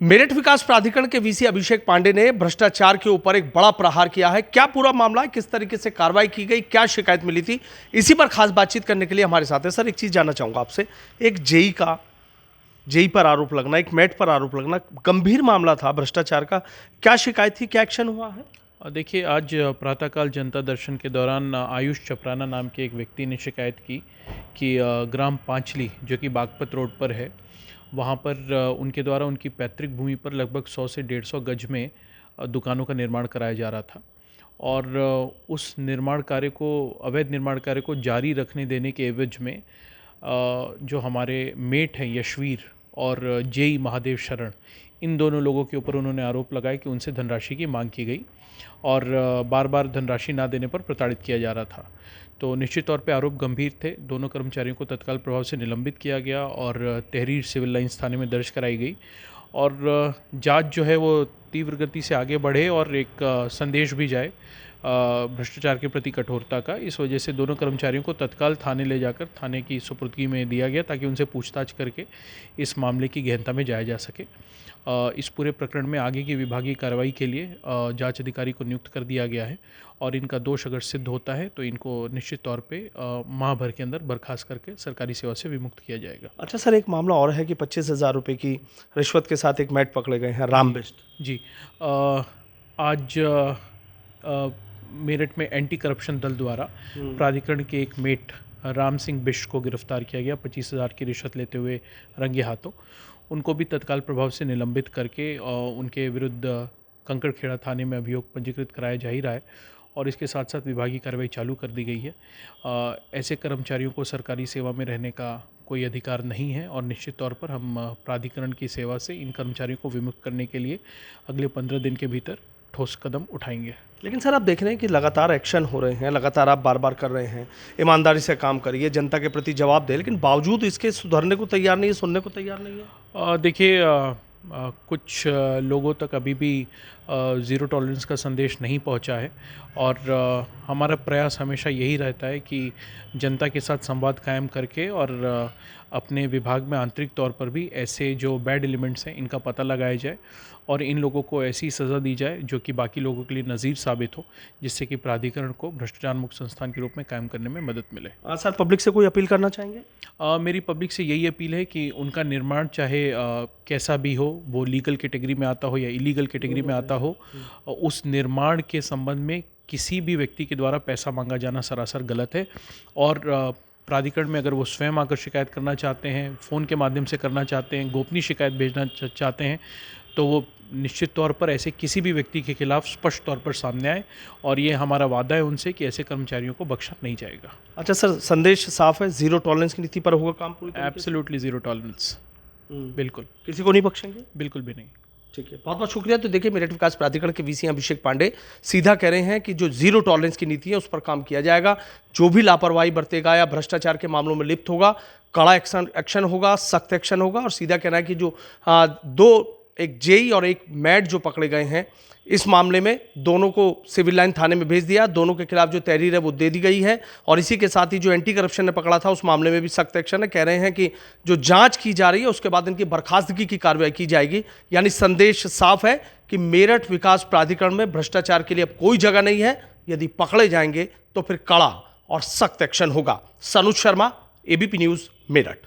मेरठ विकास प्राधिकरण के वीसी अभिषेक पांडे ने भ्रष्टाचार के ऊपर एक बड़ा प्रहार किया है। क्या पूरा मामला है, किस तरीके से कार्रवाई की गई, क्या शिकायत मिली थी, इसी पर खास बातचीत करने के लिए हमारे साथ है। सर, एक चीज जानना चाहूंगा आपसे, एक जेई पर आरोप लगना, एक मेट पर आरोप लगना, गंभीर मामला था भ्रष्टाचार का। क्या शिकायत थी, क्या एक्शन हुआ है? देखिए, आज प्रातःकाल जनता दर्शन के दौरान आयुष चपराना नाम के एक व्यक्ति ने शिकायत की कि ग्राम पांचली, जो कि बागपत रोड पर है, वहाँ पर उनके द्वारा उनकी पैतृक भूमि पर लगभग 100 से 150 गज में दुकानों का निर्माण कराया जा रहा था और उस निर्माण कार्य को, अवैध निर्माण कार्य को जारी रखने देने के एवज में जो हमारे मेट हैं यशवीर और जेई महादेव शरण, इन दोनों लोगों के ऊपर उन्होंने आरोप लगाया कि उनसे धनराशि की मांग की गई और बार बार धनराशि ना देने पर प्रताड़ित किया जा रहा था। तो निश्चित तौर पे आरोप गंभीर थे। दोनों कर्मचारियों को तत्काल प्रभाव से निलंबित किया गया और तहरीर सिविल लाइंस थाने में दर्ज कराई गई और जांच जो है वो तीव्र गति से आगे बढ़े और एक संदेश भी जाए भ्रष्टाचार के प्रति कठोरता का। इस वजह से दोनों कर्मचारियों को तत्काल थाने ले जाकर थाने की सुपुर्दगी में दिया गया ताकि उनसे पूछताछ करके इस मामले की गहनता में जाया जा सके। इस पूरे प्रकरण में आगे की विभागीय कार्रवाई के लिए जांच अधिकारी को नियुक्त कर दिया गया है और इनका दोष अगर सिद्ध होता है तो इनको निश्चित तौर पे माह भर के अंदर बर्खास्त करके सरकारी सेवा से विमुक्त किया जाएगा। अच्छा सर, एक मामला और है कि 25,000 रुपये की रिश्वत के साथ एक मेट पकड़े गए हैं, राम बिष्ट जी। आज मेरठ में एंटी करप्शन दल द्वारा प्राधिकरण के एक मेट राम सिंह बिष्ट को गिरफ्तार किया गया 25,000 की रिश्वत लेते हुए रंगे हाथों। उनको भी तत्काल प्रभाव से निलंबित करके उनके विरुद्ध कंकड़खेड़ा थाने में अभियोग पंजीकृत कराया जा ही रहा है और इसके साथ साथ विभागीय कार्रवाई चालू कर दी गई है। ऐसे कर्मचारियों को सरकारी सेवा में रहने का कोई अधिकार नहीं है और निश्चित तौर पर हम प्राधिकरण की सेवा से इन कर्मचारियों को विमुक्त करने के लिए अगले 15 दिन के भीतर ठोस कदम उठाएंगे। लेकिन सर, आप देख रहे हैं कि लगातार एक्शन हो रहे हैं, लगातार आप बार बार कर रहे हैं, ईमानदारी से काम करिए, जनता के प्रति जवाब दे, लेकिन बावजूद इसके सुधरने को तैयार नहीं है, सुनने को तैयार नहीं है। देखिए, कुछ लोगों तक अभी भी ज़ीरो टॉलरेंस का संदेश नहीं पहुंचा है और हमारा प्रयास हमेशा यही रहता है कि जनता के साथ संवाद कायम करके और अपने विभाग में आंतरिक तौर पर भी ऐसे जो बैड एलिमेंट्स हैं इनका पता लगाया जाए और इन लोगों को ऐसी सज़ा दी जाए जो कि बाकी लोगों के लिए नज़ीर साबित हो, जिससे कि प्राधिकरण को भ्रष्टाचार मुक्त संस्थान के रूप में कायम करने में मदद मिले। सर, पब्लिक से कोई अपील करना चाहेंगे? मेरी पब्लिक से यही अपील है कि उनका निर्माण चाहे कैसा भी हो, वो लीगल कैटेगरी में आता हो या इलीगल कैटेगरी में आता हो, उस निर्माण के संबंध में किसी भी व्यक्ति के द्वारा पैसा मांगा जाना सरासर गलत है और प्राधिकरण में अगर वो स्वयं आकर शिकायत करना चाहते हैं, फ़ोन के माध्यम से करना चाहते हैं, गोपनीय शिकायत भेजना चाहते हैं, तो वो निश्चित तौर पर ऐसे किसी भी व्यक्ति के खिलाफ स्पष्ट तौर पर सामने आए और ये हमारा वादा है उनसे कि ऐसे कर्मचारियों को बख्शा नहीं जाएगा। अच्छा सर, संदेश साफ है, ज़ीरो टॉलरेंस की नीति पर होगा काम पूरी तरीके से? एब्सोल्युटली ज़ीरो टॉलरेंस, बिल्कुल, किसी को नहीं बख्शेंगे? बिल्कुल भी नहीं। ठीक है, बहुत बहुत शुक्रिया। तो देखिए, मेरठ विकास प्राधिकरण के वीसी अभिषेक पांडे सीधा कह रहे हैं कि जो ज़ीरो टॉलरेंस की नीति है उस पर काम किया जाएगा। जो भी लापरवाही बरतेगा या भ्रष्टाचार के मामलों में लिप्त होगा, कड़ा एक्शन होगा, सख्त एक्शन होगा। और सीधा कहना है कि जो एक जेई और एक मैट जो पकड़े गए हैं, इस मामले में दोनों को सिविल लाइन थाने में भेज दिया, दोनों के खिलाफ जो तहरीर है वो दे दी गई है और इसी के साथ ही जो एंटी करप्शन ने पकड़ा था उस मामले में भी सख्त एक्शन है। कह रहे हैं कि जो जांच की जा रही है उसके बाद इनकी बर्खास्तगी की कार्रवाई की जाएगी। यानी संदेश साफ है कि मेरठ विकास प्राधिकरण में भ्रष्टाचार के लिए अब कोई जगह नहीं है। यदि पकड़े जाएंगे तो फिर कड़ा और सख्त एक्शन होगा। Sanuj Sharma, ABP news, Meerut.